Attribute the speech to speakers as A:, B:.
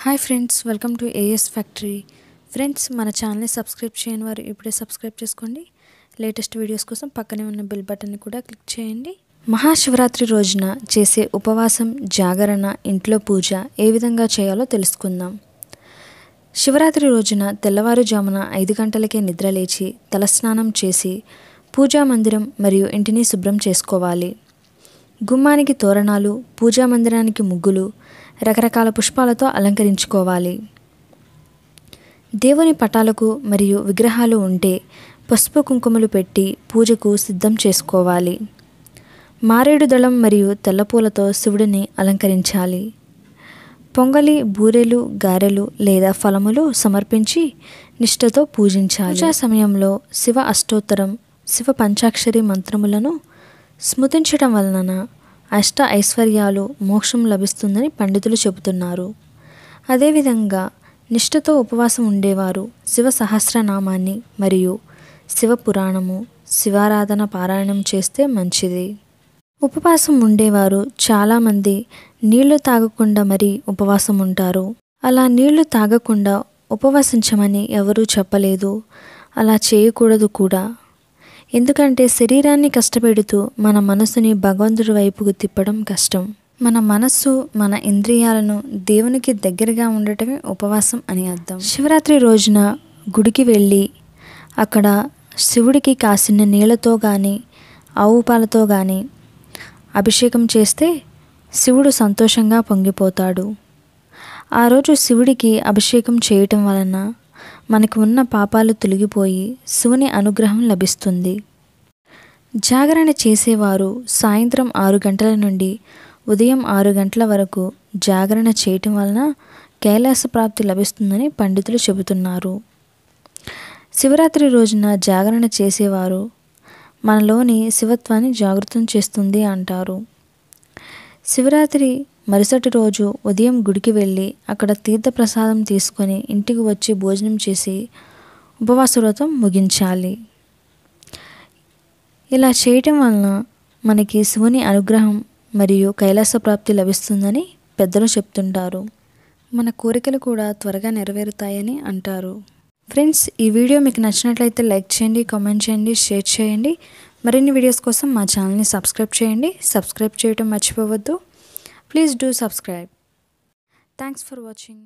A: Hi friends, welcome to AS factory. Friends, మన ఛానల్ని subscribe చేయని వారు ఇప్పుడే సబ్స్క్రైబ్ చేసుకోండి. లేటెస్ట్ వీడియోస్ కోసం పక్కనే ఉన్న బెల్ బటన్ని కూడా క్లిక్ చేయండి. మహాశివరాత్రి రోజున చేసే ఉపవాసం, జాగరణ, ఇంట్లో పూజ ఏ విధంగా చేయాలో తెలుసుకుందాం. శివరాత్రి రోజున తెల్లవారుజామున 5 గంటలకే నిద్రలేచి తలస్నానం చేసి పూజా మందిరం మరియు ఇంటిని శుభ్రం చేసుకోవాలి. గుమ్మానికి తోరణాలు, పూజా మందిరానికి ముగ్గులు, రకరకాల పుష్పాలతో అలంకరించుకోవాలి. దేవుని పటాలకు మరియు విగ్రహాలు ఉంటే పసుపు కుంకుమలు పెట్టి పూజకు సిద్ధం చేసుకోవాలి. మారేడు దళం మరియు తెల్లపూలతో శివుడిని అలంకరించాలి. పొంగలి, బూరెలు, గారెలు లేదా ఫలములు సమర్పించి నిష్ఠతో పూజించాలి. పూజా సమయంలో శివ అష్టోత్తరం, శివ పంచాక్షరి మంత్రములను స్మృతించడం వలన అష్ట ఐశ్వర్యాలు, మోక్షం లభిస్తుందని పండితులు చెబుతున్నారు. అదేవిధంగా నిష్ఠతో ఉపవాసం ఉండేవారు శివ సహస్రనామాన్ని మరియు శివ పురాణము, శివారాధన పారాయణం చేస్తే మంచిది. ఉపవాసం ఉండేవారు చాలామంది నీళ్లు తాగకుండా మరీ ఉపవాసం ఉంటారు. అలా నీళ్లు తాగకుండా ఉపవసించమని ఎవరూ చెప్పలేదు. అలా చేయకూడదు కూడా. ఎందుకంటే శరీరాన్ని కష్టపెడుతూ మన మనసుని భగవంతుడి వైపుకు తిప్పడం కష్టం. మన మనస్సు, మన ఇంద్రియాలను దేవునికి దగ్గరగా ఉండటమే ఉపవాసం అని అర్థం. శివరాత్రి రోజున గుడికి వెళ్ళి అక్కడ శివుడికి కాసిన నీళ్లతో కానీ ఆవు పాలతో కానీ అభిషేకం చేస్తే శివుడు సంతోషంగా పొంగిపోతాడు. ఆ రోజు శివుడికి అభిషేకం చేయటం వలన మనకు ఉన్న పాపాలు తొలగిపోయి శివుని అనుగ్రహం లభిస్తుంది. జాగరణ చేసేవారు సాయంత్రం 6 గంటల నుండి ఉదయం 6 గంటల వరకు జాగరణ చేయటం వలన కైలాస ప్రాప్తి లభిస్తుందని పండితులు చెబుతున్నారు. శివరాత్రి రోజున జాగరణ చేసేవారు మనలోని శివత్వాన్ని జాగృతం చేస్తుంది అంటారు. శివరాత్రి మరుసటి రోజు ఉదయం గుడికి వెళ్ళి అక్కడ తీర్థప్రసాదం తీసుకొని ఇంటికి వచ్చి భోజనం చేసి ఉపవాస వ్రతం ముగించాలి. ఇలా చేయటం వలన మనకి శివుని అనుగ్రహం మరియు కైలాస ప్రాప్తి లభిస్తుందని పెద్దలు చెప్తుంటారు. మన కోరికలు కూడా త్వరగా నెరవేరుతాయని అంటారు. ఫ్రెండ్స్, ఈ వీడియో మీకు నచ్చినట్లయితే లైక్ చేయండి, కామెంట్ చేయండి, షేర్ చేయండి. మరిన్ని వీడియోస్ కోసం మా ఛానల్ని సబ్స్క్రైబ్ చేయండి. సబ్స్క్రైబ్ చేయటం మర్చిపోవద్దు. Please do subscribe. Thanks for watching.